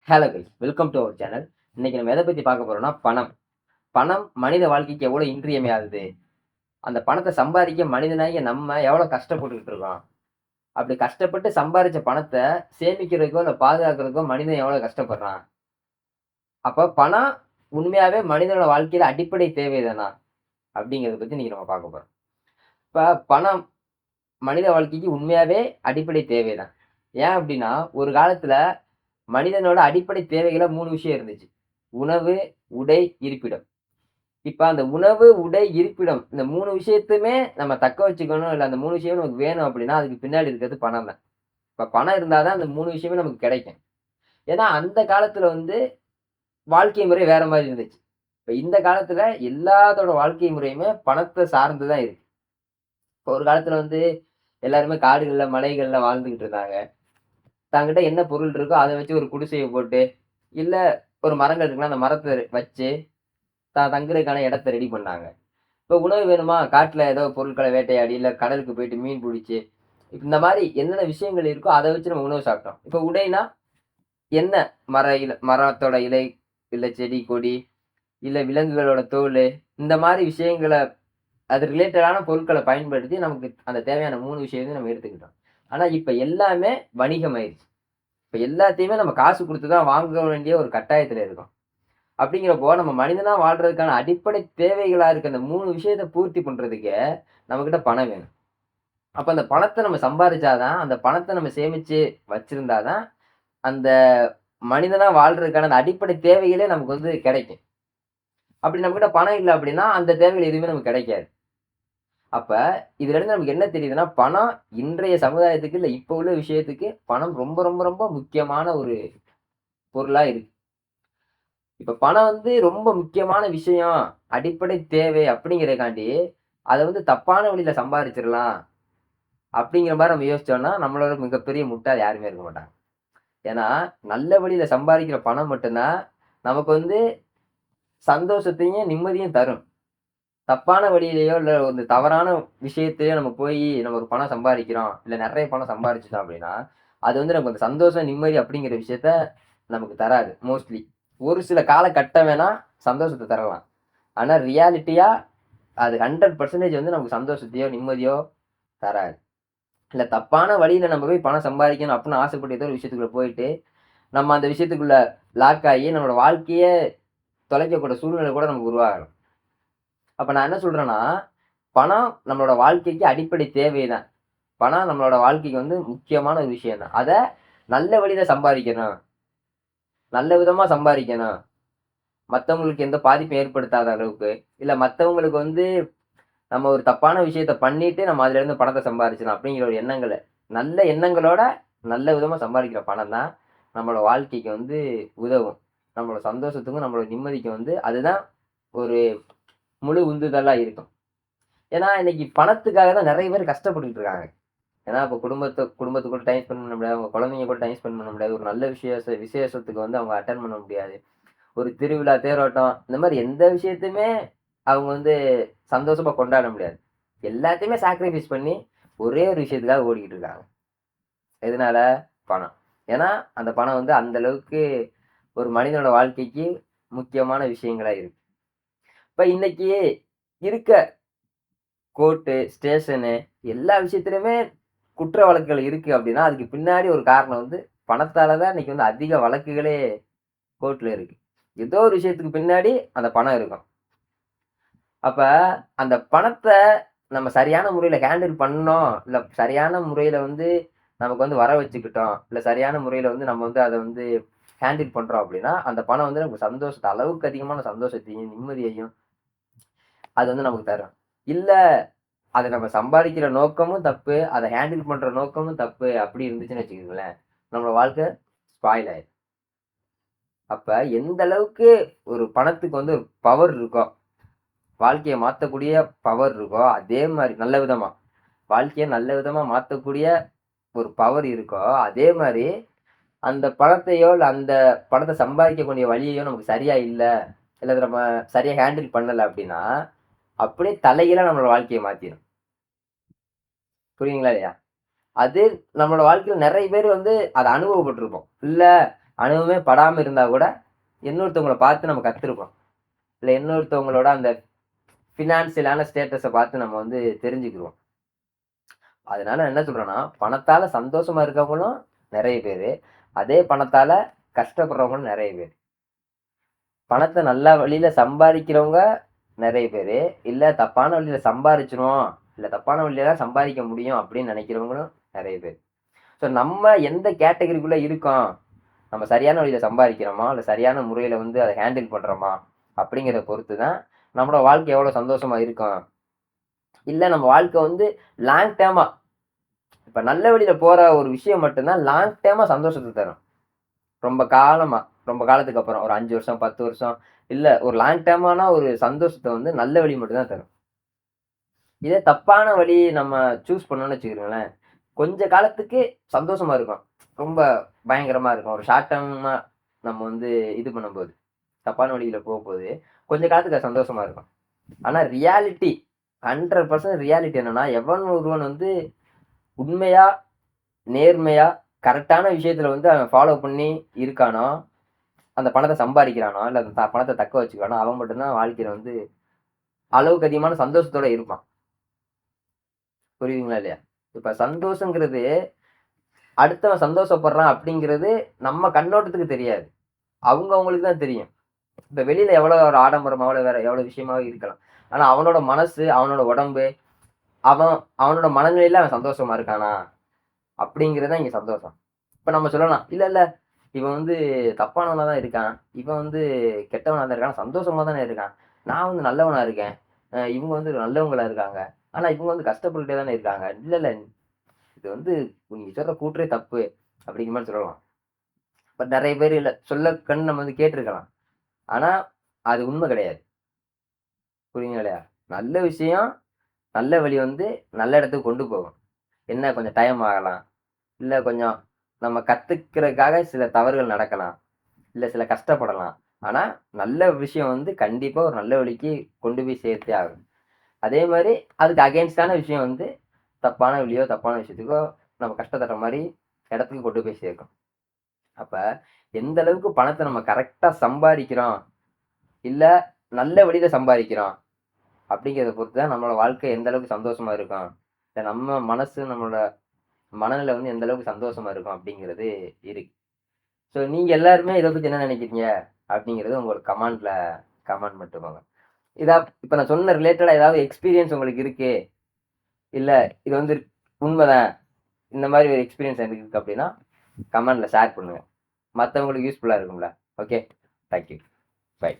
Hello guys, welcome to our channel. இன்னைக்கு நம்ம எதை பத்தி பார்க்க போறோம்னா, பணம். பணம் மனித வாழ்க்கைக்கு எவ்வளவு இன்றியமையாதது? அந்த பணத்தை சம்பாதிக்க மனிதனாகிய நம்ம எவ்வளவு கஷ்டப்பட்டுக்கிட்டு இருக்கோம்? அப்படி கஷ்டப்பட்டு சம்பாரிச்ச பணத்தை சேமிக்கிறதுக்கோ, இல்ல பாதுகாக்கிறதுக்கோ மனிதன் எவ்வளவு கஷ்டப்படுறான்? அப்ப பணம் உண்மையாவே மனிதனோட வாழ்க்கையில அடிப்படை தேவைதானா? அப்படிங்கிறத பத்தி இன்னைக்கு நம்ம பார்க்க போறோம். இப்ப பணம் மனித வாழ்க்கைக்கு உண்மையாவே அடிப்படை தேவைதான். ஏன் அப்படின்னா, ஒரு காலத்துல மனிதனோட அடிப்படை தேவைகளா 3 விஷயம் இருந்துச்சு. உணவு, உடை, இருப்பிடம். இப்ப அந்த உணவு, உடை, இருப்பிடம் இந்த 3 விஷயத்தையுமே நம்ம தக்க வச்சுக்கணும். இல்ல அந்த 3 விஷயம் நமக்கு வேணும் அப்படின்னா, அதுக்கு பின்னாடி இருக்கிறது பணம் தான். இப்ப பணம் இருந்தா தான் அந்த 3 விஷயமே நமக்கு கிடைக்கும். ஏன்னா, அந்த காலத்துல வாழ்க்கை முறை வேற மாரி இருந்துச்சு. இப்ப இந்த காலத்துல எல்லாத்தோட வாழ்க்கை முறையுமே பணத்த சார்ந்து தான் இருக்கு. இப்ப ஒரு காலத்துல எல்லாருமே காடுகள்ல, மலைகள்ல வாழ்ந்துகிட்டு இருந்தாங்க. தன்கிட்ட என்ன பொருள் இருக்கோ அத வச்சு ஒரு குடிசைய போட்டு, இல்ல ஒரு மரங்கள் இருக்குன்னா, அந்த மரத்த வச்சு தங்குறதுக்கான இடத்த ரெடி பண்ணாங்க. இப்ப உணவு வேணுமா? காட்டுல ஏதோ பொருட்கள வேட்டையாடி, இல்ல கடலுக்கு போயிட்டு மீன் புடிச்சு, இந்த மாரி என்னென்ன விஷயங்கள் இருக்கோ, அத வச்சு நம்ம உணவு சாப்பிட்டோம். இப்ப உடைனா, என்ன மரத்தோட இலை, இல்ல செடி, கொடி, இல்ல விலங்குகளோட தோலு, இந்த மாரி விஷயங்கள அது ரிலேட்டடான பொருட்கள பயன்படுத்தி, நமக்கு அந்த தேவையான 3 விஷயத்தையும் நம்ம எடுத்துக்கிட்டோம். ஆனா, இப்ப எல்லாமே வணிகமாயிருச்சு. இப்ப எல்லாத்தையுமே நம்ம காசு குடுத்து தான் வாங்க வேண்டிய ஒரு கட்டாயத்துல இருக்கோம். அப்படிங்கிறப்போ, நம்ம மனிதனா வாழ்றதுக்கான அடிப்படை தேவைகளா இருக்க அந்த 3 விஷயத்த பூர்த்தி பண்றதுக்கு, நம்மகிட்ட பணம் வேணும். அப்ப அந்த பணத்த நம்ம சம்பாரிச்சா தான், அந்த பணத்த நம்ம சேமிச்சு வச்சிருந்தா தான், அந்த மனிதனா வாழ்றதுக்கான அந்த அடிப்படை தேவைகளே நமக்கு கிடைக்கும். அப்படி நம்மகிட்ட பணம் இல்ல அப்படின்னா, அந்த தேவைகள் எதுவுமே நமக்கு கிடைக்காது. அப்ப இதுலருந்து நமக்கு என்ன தெரியுதுன்னா, பணம் இன்றைய சமுதாயத்துக்கு, இல்ல இப்ப உள்ள விஷயத்துக்கு பணம் ரொம்ப ரொம்ப ரொம்ப முக்கியமான ஒரு பொருளா இருக்கு. இப்ப பணம் ரொம்ப முக்கியமான விஷயம், அடிப்படை தேவை அப்படிங்கிறதுக்காண்டி, அத தப்பான வழியில சம்பாரிச்சிரலாம், அப்படிங்கிற மாரி நம்ம யோசிச்சோம்னா, நம்மளோட மிகப்பெரிய முட்டாள் யாருமே இருக்க மாட்டாங்க. ஏன்னா, நல்ல வழியில சம்பாரிக்கிற பணம் மட்டும் தான், நமக்கு சந்தோஷத்தையும், நிம்மதியும் தரும். தப்பான வழியிலயோ, இல்ல தவறான விஷயத்திலயோ நம்ம நம்ம ஒரு பணம் சம்பாரிக்கிறோம், இல்ல நெறைய பணம் சம்பாரிச்சுட்டோம் அப்படின்னா, அது நமக்கு அந்த சந்தோஷம், நிம்மதி அப்படிங்கிற விஷயத்த நமக்கு தராது மோஸ்ட்லி. ஒரு சில காலகட்டம் வேணா சந்தோஷத்த தரலாம். ஆனா ரியாலிட்டியா அது 100% நமக்கு சந்தோஷத்தையோ, நிம்மதியோ தராது. இல்ல தப்பான வழியில நம்ம போய் பணம் சம்பாதிக்கணும் அப்படின்னு ஆசைப்பட்டு ஏதோ ஒரு விஷயத்துக்குள்ள போயிட்டு, நம்ம அந்த விஷயத்துக்குள்ள லாக் ஆகி நம்மளோட வாழ்க்கையே தொலைக்கக்கூடிய சூழ்நிலை கூட நமக்கு உருவாகலாம். அப்ப நான் என்ன சொல்றேன்னா, பணம் நம்மளோட வாழ்க்கைக்கு அடிப்படை தேவைதான். பணம் நம்மளோட வாழ்க்கைக்கு முக்கியமான ஒரு விஷயம் தான். அத நல்ல வழியில சம்பாதிக்கணும். நல்ல விதமா சம்பாதிக்கணும். மத்தவங்களுக்கு எந்த பாதிப்பும் ஏற்படுத்தாத அளவுக்கு. இல்ல மத்தவங்களுக்கு நம்ம ஒரு தப்பான விஷயத்த பண்ணிட்டு, நம்ம அதுலேருந்து பணத்த சம்பாரிச்சுடலாம் அப்படிங்கிற ஒரு நல்ல எண்ணங்களோட, நல்ல விதமா சம்பாதிக்கிற பணம் தான், நம்மளோட வாழ்க்கைக்கு உதவும். நம்மளோட சந்தோஷத்துக்கும், நம்மளோட நிம்மதிக்கும் அதுதான் ஒரு முழு உந்துதலா இருக்கும். ஏன்னா, இன்னைக்கு பணத்துக்காக தான் நெறைய பேர் கஷ்டப்பட்டுட்டு இருக்காங்க. ஏன்னா, இப்ப குடும்பத்து கூட டைம் ஸ்பெண்ட் பண்ண முடியாது. அவங்க குழந்தைங்க கூட டைம் ஸ்பெண்ட் பண்ண முடியாது. ஒரு நல்ல விசேஷத்துக்கு அவங்க அட்டெண்ட் பண்ண முடியாது. ஒரு திருவிழா, தேரோட்டம் இந்த மாரி எந்த விஷயத்தையுமே அவங்க சந்தோஷமா கொண்டாட முடியாது. எல்லாத்தையுமே சாக்ரிஃபைஸ் பண்ணி ஒரே ஒரு விஷயத்துக்காக ஓடிக்கிட்டு இருக்காங்க. எதனால? பணம். ஏன்னா, அந்த பணம் அந்த அளவுக்கு ஒரு மனிதனோட வாழ்க்கைக்கு முக்கியமான விஷயங்களா இருக்கு. இப்ப இன்னைக்கு இருக்க கோர்ட்டு, ஸ்டேஷனு எல்லா விஷயத்திலுமே குற்ற வழக்குகள் இருக்கு அப்டின்னா, அதுக்கு பின்னாடி ஒரு காரணம் பணத்தால தான் இன்னைக்கு அதிக வழக்குகளே கோர்ட்ல இருக்கு. ஏதோ ஒரு விஷயத்துக்கு பின்னாடி அந்த பணம் இருக்கும். அப்ப அந்த பணத்த நம்ம சரியான முறையில ஹேண்டில் பண்ணோம். இல்ல சரியான முறையில நமக்கு வர வச்சுக்கிட்டோம். இல்ல சரியான முறையில நம்ம அத ஹேண்டில் பண்றோம் அப்டின்னா, அந்த பணம் நமக்கு சந்தோஷத்த அளவுக்கு அதிகமான சந்தோஷத்தையும், நிம்மதியையும் அது நமக்கு தரும். இல்ல அத நம்ம சம்பாதிக்கிற நோக்கமும் தப்பு. அத ஹேண்டில் பண்ற நோக்கமும் தப்பு. அப்டி இருந்துச்சுன்னு வச்சுக்கங்களேன், நம்மளோட வாழ்க்கை ஸ்பாயில் ஆயிரும். அப்ப எந்த அளவுக்கு ஒரு பணத்துக்கு ஒரு பவர் இருக்கோ, வாழ்க்கைய மாத்தக்கூடிய பவர் இருக்கோ, அதே மாரி நல்ல விதமா. வாழ்க்கைய நல்ல விதமா மாத்தக்கூடிய ஒரு பவர் இருக்கோ, அதே மாரி அந்த பணத்தையோ, இல்ல அந்த பணத்த சம்பாதிக்கக்கூடிய வழியையோ நமக்கு சரியா இல்ல, இல்ல அத நம்ம சரியா ஹேண்டில் பண்ணல அப்டின்னா, அப்படியே தலைகீழா நம்மளோட வாழ்க்கைய மாத்திரும். புரியுதுங்களா இல்லையா? அது நம்மளோட வாழ்க்கையில நெறைய பேர் அத அனுபவப்பட்டுருப்போம். இல்ல அனுபவமே படாம இருந்தா கூட இன்னொருத்தவங்கள பார்த்து நம்ம கத்துருப்போம். இல்ல இன்னொருத்தவங்களோட அந்த ஃபினான்சியலான ஸ்டேட்டஸ பார்த்து நம்ம வந்து தெரிஞ்சுக்குருவோம். அதனால என்ன சொல்றேன்னா, பணத்தால சந்தோஷமா இருக்கவங்களும் நெறைய பேரு. அதே பணத்தால கஷ்டப்படுறவங்களும் நெறைய பேரு. பணத்த நல்ல வழியில சம்பாதிக்கிறவங்க நெறைய பேரு. இல்ல தப்பான வழியில சம்பாரிச்சுருவோம், இல்ல தப்பான வழியில தான் சம்பாதிக்க முடியும் அப்படின்னு நெனைக்கிறவங்களும் நெறைய பேர். ஸோ நம்ம எந்த கேட்டகரிக்குள்ள இருக்கோம்? நம்ம சரியான வழியில சம்பாதிக்கிறோமா? இல்ல சரியான முறையில வந்து அத ஹேண்டில் பண்றோமா? அப்படிங்கிறத பொறுத்து தான் நம்மளோட வாழ்க்கை எவ்வளோ சந்தோஷமா இருக்கும். இல்ல நம்ம வாழ்க்கை வந்து லாங் டேர்மா இப்ப நல்ல வழியில போற ஒரு விஷயம் மட்டும் தான் லாங் டேர்மா சந்தோஷத்த தரும். ரொம்ப காலமா, ரொம்ப காலத்துக்கு அப்புறம் ஒரு 5 வருஷம், 10 வருஷம், இல்ல ஒரு லாங் டேர்மான ஒரு சந்தோஷத்த வந்து நல்ல வழி மட்டும் தான் தரும். இதே தப்பான வழி நம்ம சூஸ் பண்ணோம்னு வச்சுக்கங்களேன், கொஞ்ச காலத்துக்கு சந்தோஷமா இருக்கும். ரொம்ப பயங்கரமா இருக்கும். ஒரு ஷார்ட் டெர்மா நம்ம வந்து இது பண்ணும்போது, தப்பான வழியில போம்போது, கொஞ்ச காலத்துக்கு அது சந்தோஷமா இருக்கும். ஆனா ரியாலிட்டி 100% ரியாலிட்டி என்னன்னா, எவன் ஒருவன் வந்து உண்மையா, நேர்மையா, கரெக்ட்டான விஷயத்துல வந்து அவன் ஃபாலோ பண்ணி இருக்கானோ, அந்த பணத்த சம்பாரிக்கிறானோ, இல்ல அந்த பணத்த தக்க வச்சுக்கிறானோ, அவன் மட்டும் தான் வாழ்க்கையில வந்து அளவுக்கு அதிகமான சந்தோஷத்தோட இருப்பான். புரியுதுங்களா இல்லையா? இப்ப சந்தோஷங்கிறது, அடுத்தவன் சந்தோஷப்படுறான் அப்படிங்கிறது நம்ம கண்ணோட்டத்துக்கு தெரியாது. அவங்களுக்கு தான் தெரியும். இப்ப வெளியில எவ்வளோ ஒரு ஆடம்பரமா, வேற எவ்வளோ விஷயமாவே இருக்கலாம். ஆனா அவனோட மனசு, அவனோட உடம்பு, அவன் அவனோட மனநிலையில அவன் சந்தோஷமா இருக்கானா? அப்படிங்கிறது தான் இங்க சந்தோஷம். இப்ப நம்ம சொல்லலாம், "இல்ல, இல்ல இவன் வந்து தப்பானவனா தான் இருக்கான். இவன் வந்து கெட்டவனா தான் இருக்கான். சந்தோஷமா தானே இருக்கான். நான் வந்து நல்லவனா இருக்கேன். இவங்க வந்து நல்லவங்களா இருக்காங்க. ஆனா இவங்க வந்து கஷ்டப்பட்டுட்டே தானே இருக்காங்க." இல்ல, இல்ல இது வந்து நீங்க சொல்ற கூற்றே தப்பு. அப்படிங்கிற மாரி சொல்லலாம். பட் நெறைய பேர் இல்ல சொல்ல கண் நம்ம வந்து கேட்டுருக்கலாம். ஆனா, அது உண்மை கிடையாது. புரியுதுங்களா இல்லையா? நல்ல விஷயம், நல்ல வழி வந்து நல்ல இடத்துக்கு கொண்டு போகும். என்ன கொஞ்சம் டைம் ஆகலாம். இல்ல கொஞ்சம் நம்ம கத்துக்கிறதுக்காக சில தவறுகள் நடக்கலாம். இல்ல சில கஷ்டப்படலாம். ஆனா, நல்ல விஷயம் வந்து கண்டிப்பா ஒரு நல்ல வழிக்கு கொண்டு போய் சேர்த்தே ஆகும். அதே மாரி அதுக்கு அகைன்ஸ்டான விஷயம் வந்து தப்பான வழியோ, தப்பான விஷயத்துக்கோ நம்ம கஷ்டப்படுற மாரி இடத்துக்கு கொண்டு போய் சேர்க்கும். அப்ப எந்த அளவுக்கு பணத்த நம்ம கரெக்ட்டா சம்பாரிக்கிறோம், இல்ல நல்ல வழியில சம்பாரிக்கிறோம் அப்படிங்கிறத பொறுத்து தான் நம்மளோட வாழ்க்கை எந்த அளவுக்கு சந்தோஷமா இருக்கும். இல்ல நம்ம மனசு, நம்மளோட மனநிலை வந்து எந்த அளவுக்கு சந்தோஷமா இருக்கும் அப்படிங்கிறது இருக்கு. ஸோ நீங்க எல்லாருமே இத பத்தி என்ன நினைக்கிறீங்க? அப்படிங்கிறத உங்களோட கமெண்ட் மட்டும் போங்க. இதா இப்ப நான் சொன்ன ரிலேட்டடா ஏதாவது எக்ஸ்பீரியன்ஸ் உங்களுக்கு இருக்கு. இல்ல இது வந்து உண்மதான். இந்த மாரி ஒரு எக்ஸ்பீரியன்ஸ் எனக்கு இருக்கு அப்படின்னா, கமெண்ட்ல ஷேர் பண்ணுங்க. மத்தவங்களுக்கு யூஸ்ஃபுல்லா இருக்கும்ல. ஓகே. Thank you. பை.